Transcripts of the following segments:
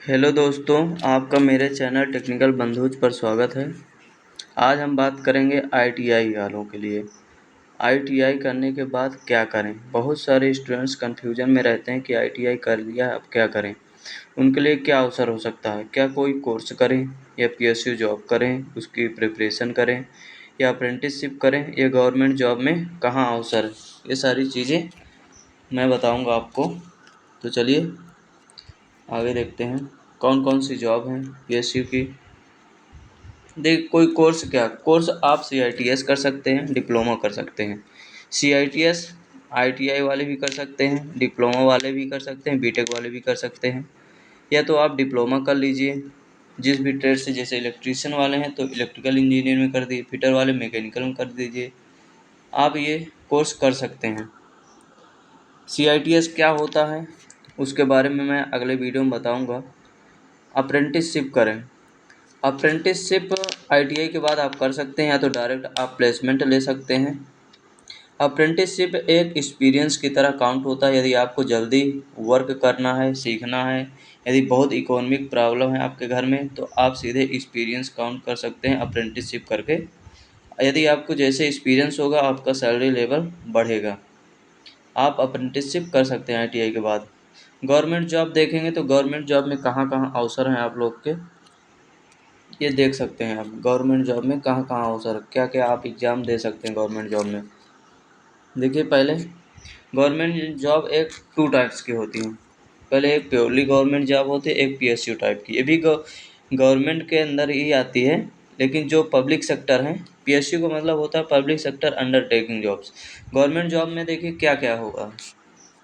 Hello दोस्तों, आपका मेरे चैनल टेक्निकल बंधुज पर स्वागत है। आज हम बात करेंगे आईटीआई वालों के लिए। आईटीआई करने के बाद क्या करें? बहुत सारे स्टूडेंट्स कन्फ्यूजन में रहते हैं कि आईटीआई कर लिया अब क्या करें। उनके लिए क्या अवसर हो सकता है? क्या कोई कोर्स करें या पीएसयू जॉब करें, उसकी प्रिपरेशन करें या अप्रेंटिसशिप करें या गवर्नमेंट जॉब में कहाँ अवसर है? ये सारी चीज़ें मैं बताऊँगा आपको। तो चलिए आगे देखते हैं कौन कौन सी जॉब हैं पीएसयू की। कोई कोर्स आप सीआईटीएस कर सकते हैं, डिप्लोमा कर सकते हैं। सीआईटीएस आईटीआई वाले भी कर सकते हैं, डिप्लोमा वाले भी कर सकते हैं, बीटेक वाले भी कर सकते हैं। या तो आप डिप्लोमा कर लीजिए जिस भी ट्रेड से, जैसे इलेक्ट्रीशियन वाले हैं तो इलेक्ट्रिकल इंजीनियर में कर दिए, फिटर वाले मैकेनिकल में कर दीजिए। आप ये कोर्स कर सकते हैं। सीआईटीएस क्या होता है उसके बारे में मैं अगले वीडियो में बताऊंगा। अप्रेंटिसशिप करें। अप्रेंटिसशिप आईटीआई के बाद आप कर सकते हैं या तो डायरेक्ट आप प्लेसमेंट ले सकते हैं। अप्रेंटिसशिप एक एक्सपीरियंस की तरह काउंट होता है। यदि आपको जल्दी वर्क करना है, सीखना है, यदि बहुत इकोनॉमिक प्रॉब्लम है आपके घर में, तो आप सीधे एक्सपीरियंस काउंट कर सकते हैं अप्रेंटिसशिप करके। यदि आपको जैसे एक्सपीरियंस होगा आपका सैलरी लेवल बढ़ेगा। आप अप्रेंटिसशिप कर सकते हैं आईटीआई के बाद। गवर्नमेंट जॉब देखेंगे तो गवर्नमेंट जॉब में कहाँ कहाँ अवसर हैं आप लोग के, ये देख सकते हैं आप। गवर्नमेंट जॉब में कहाँ कहाँ अवसर, क्या क्या आप एग्ज़ाम दे सकते हैं गवर्नमेंट जॉब में। देखिए, पहले गवर्नमेंट जॉब एक टू टाइप्स की होती हैं। पहले एक प्योरली गवर्नमेंट जॉब होती है, एक पीएसयू टाइप की। ये भी गवर्नमेंट के अंदर ही आती है, लेकिन जो पब्लिक सेक्टर है, पीएसयू का मतलब होता है public sector undertaking jobs. Government job में देखिए क्या क्या होगा।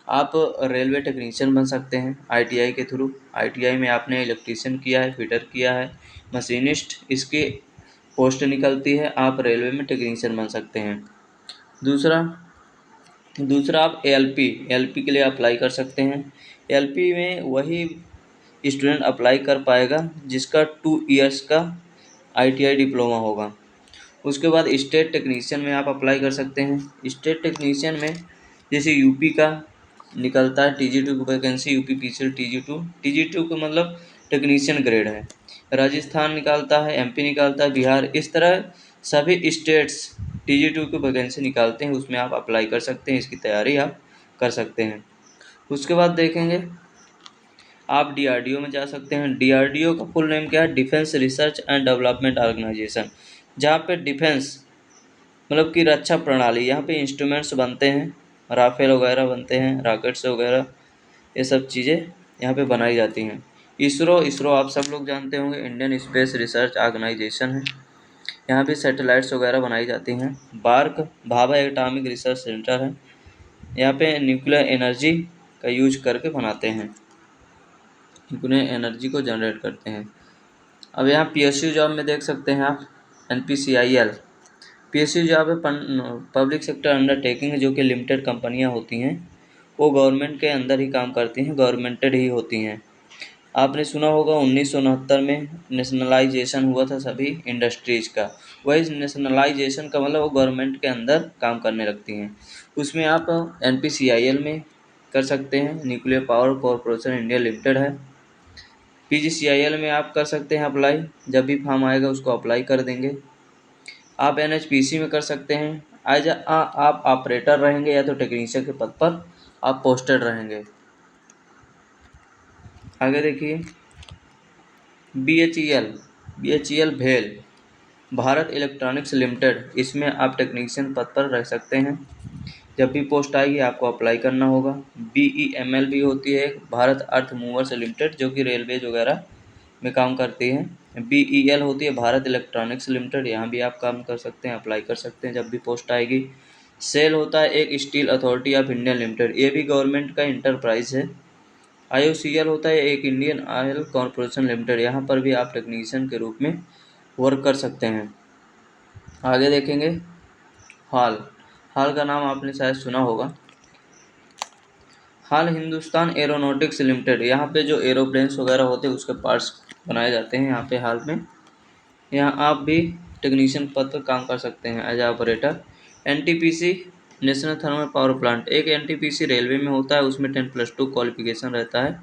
आप रेलवे टेक्नीशियन बन सकते हैं आईटीआई के थ्रू। आईटीआई में आपने इलेक्ट्रीशियन किया है, फिटर किया है, मशीनिस्ट, इसकी पोस्ट निकलती है, आप रेलवे में टेक्नीशियन बन सकते हैं। दूसरा दूसरा आप एलपी के लिए अप्लाई कर सकते हैं। एलपी में वही स्टूडेंट अप्लाई कर पाएगा जिसका 2 इयर्स का आईटीआई डिप्लोमा होगा। उसके बाद स्टेट टेक्नीशियन में आप अप्लाई कर सकते हैं। स्टेट टेक्नीशियन में जैसे यूपी का निकलता है टीजी2 की वैकेंसी, यूपी पीसीएल टीजी2 का मतलब टेक्नीशियन ग्रेड है। राजस्थान निकालता है, एमपी निकालता है, बिहार, इस तरह सभी स्टेट्स टीजी2 की वैकेंसी निकालते हैं, उसमें आप अप्लाई कर सकते हैं, इसकी तैयारी आप कर सकते हैं। उसके बाद देखेंगे आप डीआरडीओ में जा सकते हैं। डीआरडीओ का फुल नेम क्या है? Defence research and development organisation. जहाँ पे डिफेंस मतलब कि रक्षा प्रणाली, यहाँ पे इंस्ट्रूमेंट्स बनते हैं, राफेल वगैरह बनते हैं, रॉकेट्स वगैरह, ये सब चीज़ें यहाँ पे बनाई जाती हैं। इसरो आप सब लोग जानते होंगे, इंडियन स्पेस रिसर्च ऑर्गेनाइजेशन है। यहाँ पे सैटेलाइट्स वगैरह बनाई जाती हैं। BARC Bhabha atomic research centre है, यहाँ पे न्यूक्लियर एनर्जी का यूज करके बनाते हैं, न्यूक्लियर एनर्जी को जनरेट करते हैं। अब यहाँ पीएसयू जॉब में देख सकते हैं आप एनपीसीआईएल। पीएसयू जॉब है पब्लिक सेक्टर अंडरटेकिंग, जो कि लिमिटेड कंपनियाँ होती हैं, वो गवर्नमेंट के अंदर ही काम करती हैं, गवर्नमेंटेड ही होती हैं। आपने सुना होगा 1969 में नेशनलाइजेशन हुआ था सभी इंडस्ट्रीज़ का। वही नेशनलाइजेशन का मतलब वो गवर्नमेंट के अंदर काम करने लगती हैं। उसमें आप एनपीसीआईएल में कर सकते हैं, nuclear power corporation India limited है। पीजीसीआईएल में आप कर सकते हैं अप्लाई, जब भी फॉर्म आएगा उसको अप्लाई कर देंगे। आप एनएचपीसी में कर सकते हैं। आप ऑपरेटर रहेंगे या तो टेक्नीशियन के पद पर आप पोस्टेड रहेंगे। आगे देखिए बीएचईएल भेल, भारत इलेक्ट्रॉनिक्स लिमिटेड, इसमें आप टेक्नीशियन पद पर रह सकते हैं। जब भी पोस्ट आएगी आपको अप्लाई करना होगा। बीईएमएल भी होती है, भारत अर्थ मूवर्स लिमिटेड, जो कि रेलवेज वगैरह में काम करती है। बीईएल होती है भारत इलेक्ट्रॉनिक्स लिमिटेड, यहाँ भी आप काम कर सकते हैं, अप्लाई कर सकते हैं जब भी पोस्ट आएगी। सेल होता है एक steel authority of India limited, ये भी गवर्नमेंट का इंटरप्राइज है। आईओसीएल होता है एक इंडियन ऑयल कॉरपोरेशन लिमिटेड, यहाँ पर भी आप टेक्नीशियन के रूप में वर्क कर सकते हैं। आगे देखेंगे हाल का नाम आपने शायद सुना होगा। हाल हिंदुस्तान एरोनॉटिक्स लिमिटेड, यहाँ पे जो एरोप्लेन्स वगैरह होते हैं उसके पार्ट्स बनाए जाते हैं यहाँ पे हाल में। यहाँ आप भी टेक्नीशियन पद पर काम कर सकते हैं as operator. NTPC national thermal power plant, एक एनटीपीसी रेलवे में होता है, उसमें 10+2 क्वालिफिकेशन रहता है।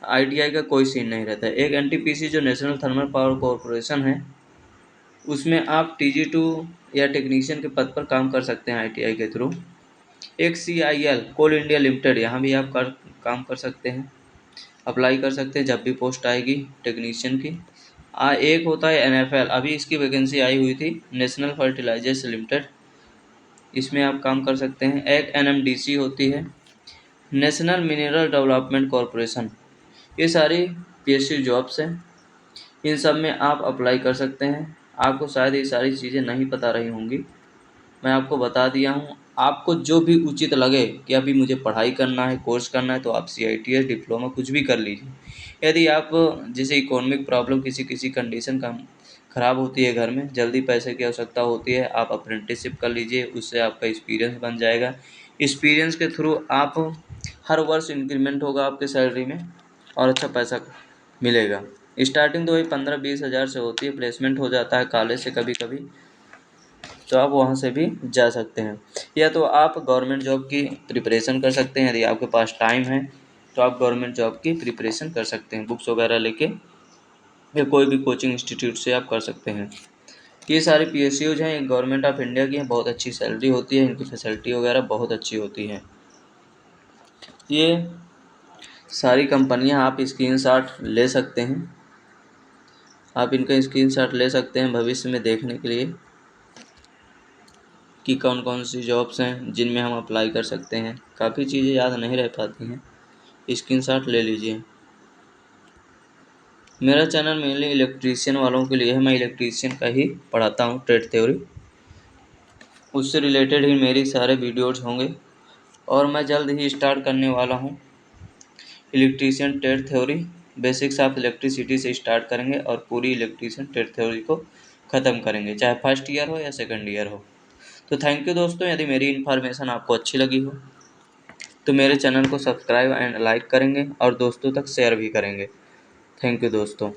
ITI का कोई सीन नहीं रहता है। एक NTPC जो नेशनल थर्मल पावर कॉरपोरेशन है, उसमें आप TG2 या टेक्नीशियन के पद पर काम कर सकते हैं ITI के थ्रू। एक CIL कोल इंडिया लिमिटेड, यहाँ भी आप काम कर सकते हैं, अप्लाई कर सकते हैं जब भी पोस्ट आएगी टेक्नीशियन की। एक होता है NFL, अभी इसकी वैकेंसी आई हुई थी, नेशनल फर्टिलाइजर्स लिमिटेड, इसमें आप काम कर सकते हैं। एक NMDC होती है, नेशनल मिनरल डेवलपमेंट कॉरपोरेशन। ये सारी PSU जॉब्स हैं, इन सब में आप अप्लाई कर सकते हैं। आपको शायद ये सारी चीज़ें नहीं पता रही होंगी, मैं आपको बता दिया हूँ। आपको जो भी उचित लगे कि अभी मुझे पढ़ाई करना है, कोर्स करना है, तो आप CITS डिप्लोमा कुछ भी कर लीजिए। यदि आप जैसे इकोनॉमिक प्रॉब्लम, किसी कंडीशन का ख़राब होती है, घर में जल्दी पैसे की आवश्यकता होती है, आप अप्रेंटिसशिप कर लीजिए, उससे आपका एक्सपीरियंस बन जाएगा। एक्सपीरियंस के थ्रू आप हर वर्ष इंक्रीमेंट होगा आपके सैलरी में और अच्छा पैसा मिलेगा। स्टार्टिंग तो वही 15-20 हज़ार से होती है, प्लेसमेंट हो जाता है कॉलेज से कभी कभी, तो आप वहाँ से भी जा सकते हैं। या तो आप गवर्नमेंट जॉब की प्रिपरेशन कर सकते हैं, यदि आपके पास टाइम है तो आप गवर्नमेंट जॉब की प्रिपरेशन कर सकते हैं, बुक्स वगैरह लेके, या कोई भी कोचिंग इंस्टीट्यूट से आप कर सकते हैं। ये सारे PSUज हैं, गवर्नमेंट ऑफ इंडिया की हैं, बहुत अच्छी सैलरी होती है, इनकी फैसिलिटी वगैरह बहुत अच्छी होती है। ये सारी कंपनियां आप स्क्रीनशॉट ले सकते हैं, आप इनका स्क्रीनशॉट ले सकते हैं भविष्य में देखने के लिए कि कौन कौन सी जॉब्स हैं जिनमें हम अप्लाई कर सकते हैं। काफ़ी चीज़ें याद नहीं रह पाती हैं, स्क्रीनशॉट ले लीजिए। मेरा चैनल मेनली इलेक्ट्रीशियन वालों के लिए है, मैं इलेक्ट्रीशियन का ही पढ़ाता हूँ, ट्रेड थ्योरी, उससे रिलेटेड ही मेरी सारे वीडियोज़ होंगे। और मैं जल्द ही स्टार्ट करने वाला हूँ electrician trade theory, basics of electricity से स्टार्ट करेंगे और पूरी इलेक्ट्रीशियन ट्रेड थ्योरी को ख़त्म करेंगे, चाहे फर्स्ट ईयर हो या सेकंड ईयर हो। तो थैंक यू दोस्तों, यदि मेरी इन्फॉर्मेशन आपको अच्छी लगी हो तो मेरे चैनल को सब्सक्राइब एंड लाइक करेंगे और दोस्तों तक शेयर भी करेंगे। थैंक यू दोस्तों।